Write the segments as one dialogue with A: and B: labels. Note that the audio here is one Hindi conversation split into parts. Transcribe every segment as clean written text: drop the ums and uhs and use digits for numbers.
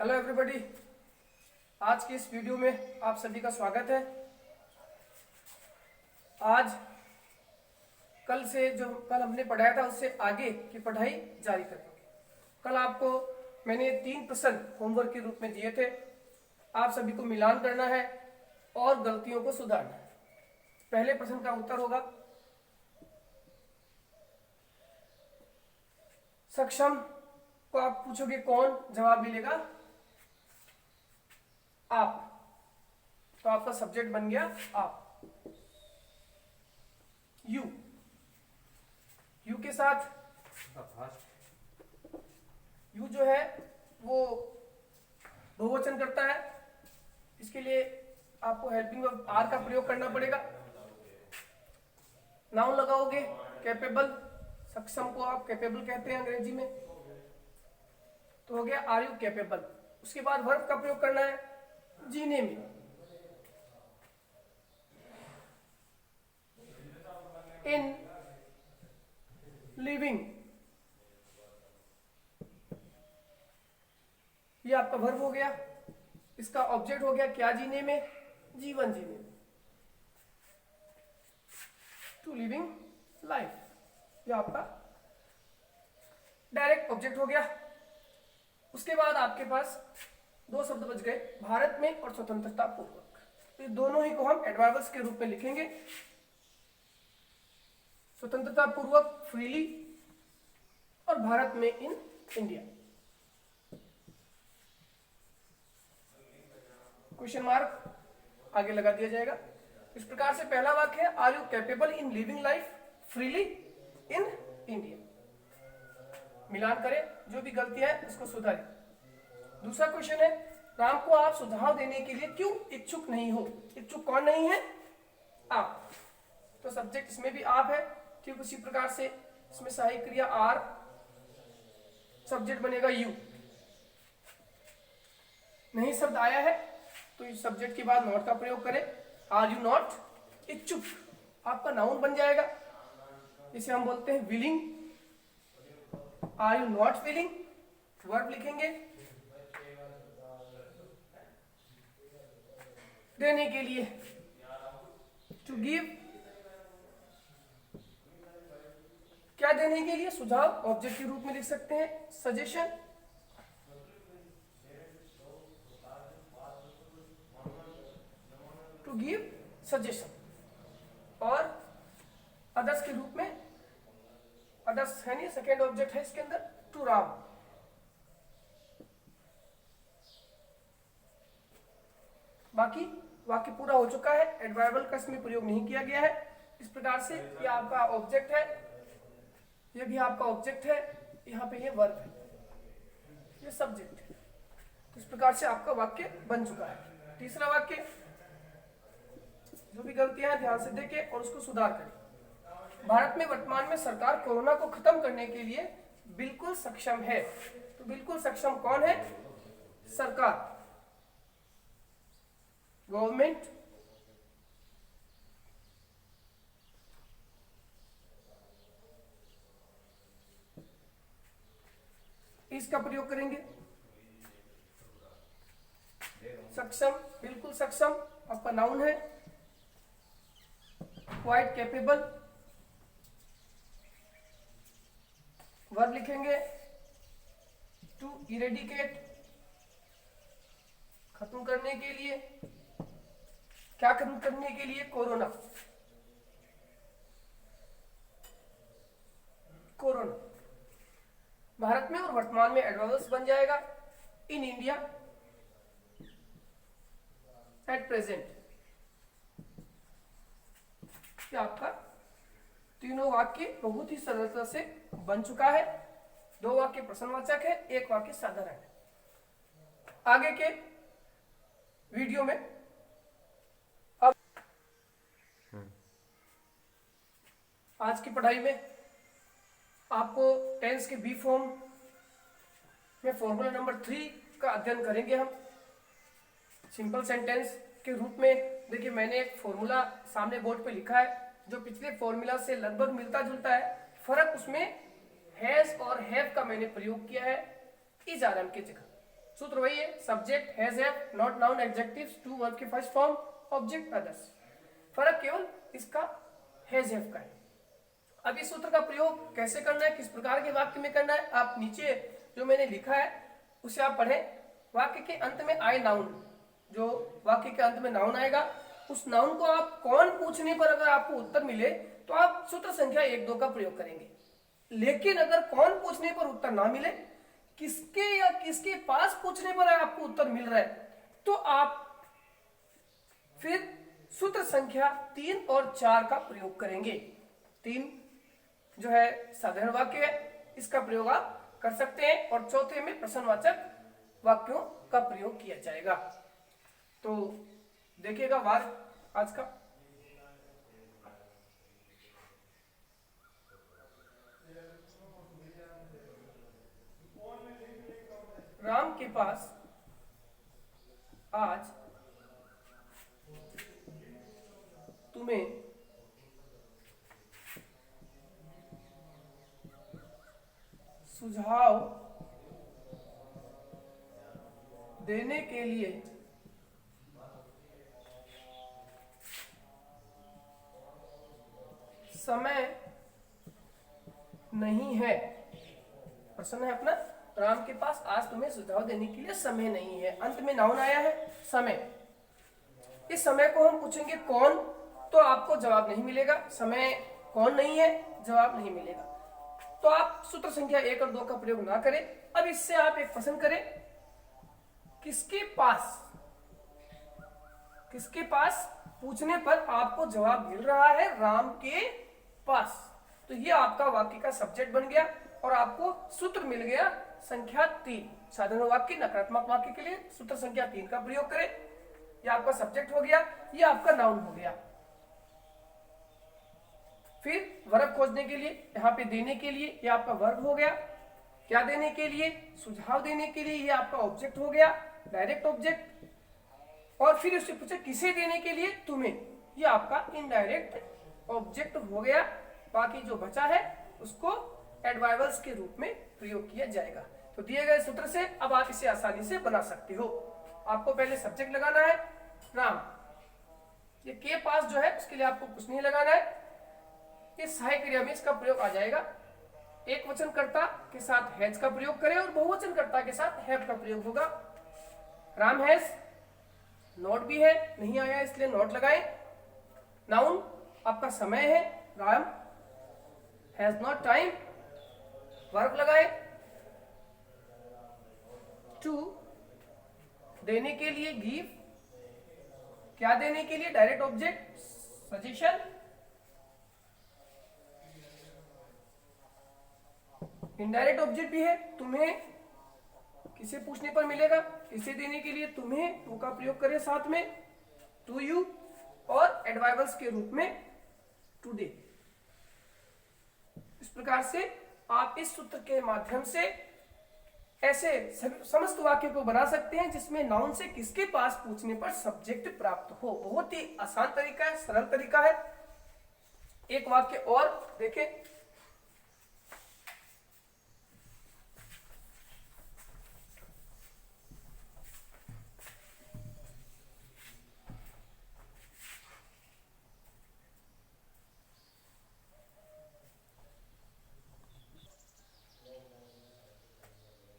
A: हेलो एवरीबॉडी, आज की इस वीडियो में आप सभी का स्वागत है। आज कल हमने पढ़ाया था उससे आगे की पढ़ाई जारी करेंगे। कल आपको मैंने 3 प्रश्न होमवर्क के रूप में दिए थे। आप सभी को मिलान करना है और गलतियों को सुधारना है। पहले प्रश्न का उत्तर होगा सक्षम को आप पूछोगे कौन, जवाब मिलेगा आप। तो आपका सब्जेक्ट बन गया आप। यू के साथ यू जो है वो बहुवचन करता है। इसके लिए आपको हेल्पिंग वर्ब आर का प्रयोग करना पड़ेगा। नाउन लगाओगे कैपेबल, सक्षम को आप कैपेबल कहते हैं अंग्रेजी में। तो हो गया आर यू कैपेबल। उसके बाद वर्ब का प्रयोग करना है जीने में। इन लिविंग, ये आपका वर्ब हो गया। इसका ऑब्जेक्ट हो गया क्या जीने में, जीवन जीने में। टू लिविंग लाइफ, ये आपका डायरेक्ट ऑब्जेक्ट हो गया। उसके बाद आपके पास दो शब्द बच गए, भारत में और स्वतंत्रता पूर्वक। तो दोनों ही को हम एडवर्ब्स के रूप में लिखेंगे। स्वतंत्रता पूर्वक फ्रीली और भारत में इन इंडिया। क्वेश्चन मार्क आगे लगा दिया जाएगा। इस प्रकार से पहला वाक्य है are you capable in living life freely in India. मिलान करें, जो भी गलतियां है उसको सुधारें। दूसरा क्वेश्चन है राम को आप सुझाव देने के लिए क्यों इच्छुक नहीं हो। इच्छुक कौन नहीं है, आप। तो सब्जेक्ट इसमें भी आप है। ठीक उसी प्रकार से इसमें सहायक क्रिया आर, सब्जेक्ट बनेगा यू। नहीं शब्द आया है तो इस सब्जेक्ट के बाद नॉट का प्रयोग करें। आर यू नॉट इच्छुक, आपका नाउन बन जाएगा। इसे हम बोलते हैं willing. Are you not willing, verb लिखेंगे देने के लिए। टू गिव, क्या देने के लिए, सुझाव। ऑब्जेक्ट के रूप में लिख सकते हैं सजेशन। To give suggestion. और अदर्स के रूप में, अदर्स है नहीं, सेकेंड ऑब्जेक्ट है इसके अंदर, टू राम। बाकी वाक्य पूरा हो चुका है। एडवर्बल का इसमें प्रयोग नहीं किया गया है। इस प्रकार से ये आपका ऑब्जेक्ट है, ये भी आपका ऑब्जेक्ट है, यहाँ पे ये वर्ब है, ये सब्जेक्ट है। तो इस प्रकार से आपका वाक्य बन चुका है। तीसरा वाक्य, जो भी गलतियां हैं ध्यान से देखें और उसको सुधार करें। भारत में वर्तमान में सरकार कोरोना को खत्म करने के लिए बिल्कुल सक्षम है। तो बिल्कुल सक्षम कौन है, सरकार, गवर्नमेंट। इसका प्रयोग करेंगे। सक्षम, बिल्कुल सक्षम आपका नाउन है। क्वाइट कैपेबल, वर्ब लिखेंगे टू इरेडिकेट, खत्म करने के लिए। क्या खत्म करने के लिए, कोरोना। कोरोना भारत में और वर्तमान में एडवर्ब्स बन जाएगा। In India, at present. आपका तीनों वाक्य बहुत ही सरलता से बन चुका है। 2 वाक्य प्रश्नवाचक है, 1 वाक्य साधारण है। आगे के वीडियो में अब आज की पढ़ाई में आपको टेंस के बी फॉर्म में फॉर्मूला नंबर 3 का अध्ययन करेंगे हम सिंपल सेंटेंस के रूप में। देखिए मैंने एक फॉर्मूला सामने बोर्ड पे लिखा है जो पिछले फॉर्मूला से लगभग मिलता जुलता है। फर्क उसमें हैज और हैव का मैंने प्रयोग किया है इस आरएम की जगह। सूत्र वही है, subject has have not noun adjectives to verb के फर्स्ट फॉर्म ऑब्जेक्ट अदर्स। फर्क केवल इसका हैज हैव का है। अब इस सूत्र का प्रयोग कैसे करना है, किस प्रकार के वाक्य में करना है, आप नीचे जो मैंने लिखा है उसे आप पढ़ें। वाक्य के अंत में आए नाउन, जो वाक्य के अंत में नाउन आएगा, उस नाउन को आप कौन पूछने पर अगर आपको उत्तर मिले तो आप सूत्र संख्या 1-2 का प्रयोग करेंगे। लेकिन अगर कौन पूछने पर उत्तर ना मिले, किसके या किसके पास पूछने पर आपको उत्तर मिल रहा है, तो आप फिर सूत्र संख्या 3 और 4 का प्रयोग करेंगे। 3 जो है साधारण वाक्य है, इसका प्रयोग आप कर सकते हैं, और चौथे में प्रश्नवाचक वाक्यों का प्रयोग किया जाएगा। तो देखिएगा वार आज का। राम के पास आज तुम्हें सुझाव देने के लिए समय नहीं है। प्रश्न है अपना, राम के पास आज तुम्हें सुझाव देने के लिए समय नहीं है। अंत में नाउन आया है समय। इस समय को हम पूछेंगे कौन, तो आपको जवाब नहीं मिलेगा। समय कौन नहीं है, जवाब नहीं मिलेगा। तो आप सूत्र संख्या 1 और 2 का प्रयोग ना करें। अब इससे आप एक प्रश्न करें, किसके पास पूछने पर आपको जवाब मिल रहा है, राम के पास। तो ये आपका वाक्य का सब्जेक्ट बन गया और आपको सूत्र मिल गया संख्या 3। साधारण वाक्य, नकारात्मक वाक्य के लिए सूत्र संख्या 3 का प्रयोग करें। ये आपका सब्जेक्ट हो गया, ये आपका नाउन हो गया। फिर वर्ब खोजने के लिए, यहाँ पे देने के लिए ये आपका वर्ब हो गया। क्या देने के लिए, सुझाव देने के लिए, ये आपका ऑब्जेक्ट हो गया, डायरेक्ट ऑब्जेक्ट। और फिर उससे पूछे किसे देने के लिए, तुम्हें, ये आपका इनडायरेक्ट ऑब्जेक्ट हो गया। बाकी जो बचा है उसको एडवर्ब्स के रूप में प्रयोग किया जाएगा। तो दिए गए सूत्र से अब आप इसे आसानी से बना सकते हो। आपको पहले सब्जेक्ट लगाना है राम, ये के पास जो है उसके लिए आपको कुछ नहीं लगाना है। इस सहायक क्रिया में इसका प्रयोग आ जाएगा। एक वचनकर्ता के साथ हैज का प्रयोग करें और बहुवचनकर्ता के साथ हैव का प्रयोग होगा। राम हैज, नॉट भी है, नहीं आया इसलिए नॉट लगाएं। नाउन आपका समय है, Ram has not time, verb लगाए। टू देने के लिए गिव, क्या देने के लिए, direct object, suggestion. Indirect object भी है, तुम्हें किसे पूछने पर मिलेगा, किसे देने के लिए तुम्हें, टू का प्रयोग करें साथ में, टू यू, और एडवर्ब्स के रूप में टुडे। इस प्रकार से आप इस सूत्र के माध्यम से ऐसे समस्त वाक्य को बना सकते हैं जिसमें नाउन से किसके पास पूछने पर सब्जेक्ट प्राप्त हो। बहुत ही आसान तरीका है, सरल तरीका है। एक वाक्य और देखें।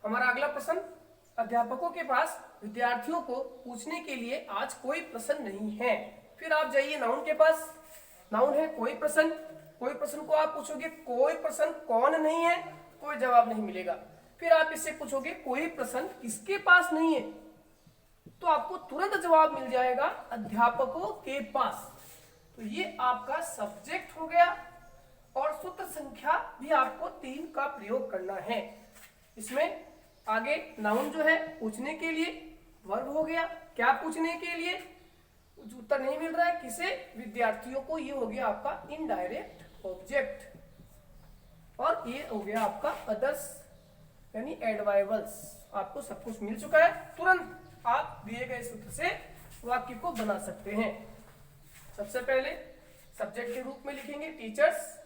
A: हमारा अगला प्रश्न, अध्यापकों के पास विद्यार्थियों को पूछने के लिए आज कोई प्रश्न नहीं है। फिर आप जाइए नाउन के पास, नाउन है कोई प्रश्न। कोई प्रश्न को आप पूछोगे कोई प्रश्न कौन नहीं है, कोई जवाब नहीं मिलेगा। फिर आप इससे पूछोगे कोई प्रश्न किसके पास नहीं है, तो आपको तुरंत जवाब मिल जाएगा अध्यापकों के पास। तो ये आपका सब्जेक्ट हो गया और सूत्र संख्या भी आपको 3 का प्रयोग करना है। इसमें आगे नाउन जो है पूछने के लिए, वर्ब हो गया, क्या पूछने के लिए, उत्तर नहीं मिल रहा है किसे, विद्यार्थियों को, ये हो गया आपका इनडायरेक्ट ऑब्जेक्ट। और ये हो गया आपका अदर्स यानी एडवर्ब्स। आपको सब कुछ मिल चुका है, तुरंत आप दिए गए सूत्र से वाक्य को बना सकते हैं। सबसे पहले सब्जेक्ट के रूप में लिखेंगे टीचर्स।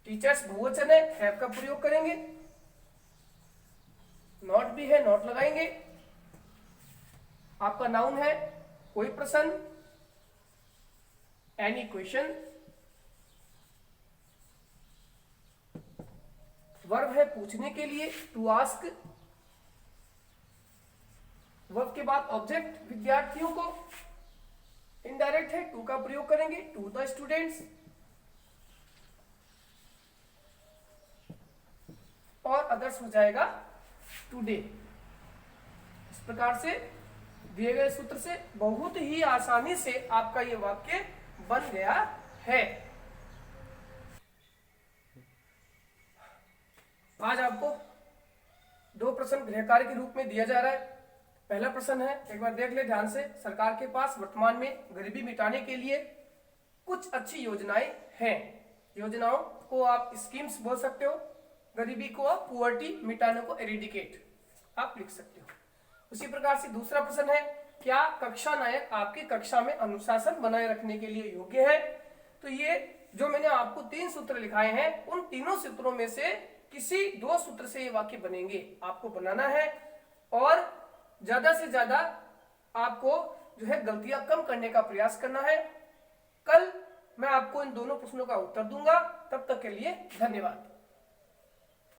A: टीचर्स बहुवचन है, हैव का प्रयोग करेंगे। नॉट भी है, नॉट लगाएंगे। आपका नाउन है कोई प्रश्न, एनी क्वेश्चन। वर्ब है पूछने के लिए, टू आस्क। वर्ब के बाद ऑब्जेक्ट विद्यार्थियों को, इनडायरेक्ट है, टू का प्रयोग करेंगे, टू द स्टूडेंट्स। और अदर्स हो जाएगा टुडे। इस प्रकार से दिए गए सूत्र से बहुत ही आसानी से आपका ये वाक्य बन गया है। आज आपको दो प्रश्न गृह कार्य के रूप में दिया जा रहा है। पहला प्रश्न है, एक बार देख ले ध्यान से। सरकार के पास वर्तमान में गरीबी मिटाने के लिए कुछ अच्छी योजनाएं हैं। योजनाओं को आप स्कीम्स बोल सकते हो, गरीबी को आप पुअर्टी, मिटाने को एरिडिकेट आप लिख सकते हो। उसी प्रकार से दूसरा प्रश्न है, क्या कक्षा नायक आपकी कक्षा में अनुशासन बनाए रखने के लिए योग्य है? तो ये जो मैंने आपको 3 सूत्र लिखाए हैं, उन तीनों सूत्रों में से किसी 2 सूत्र से ये वाक्य बनेंगे, आपको बनाना है। और ज्यादा से ज्यादा आपको जो है गलतियां कम करने का प्रयास करना है। कल मैं आपको इन दोनों प्रश्नों का उत्तर दूंगा। तब तक के लिए धन्यवाद।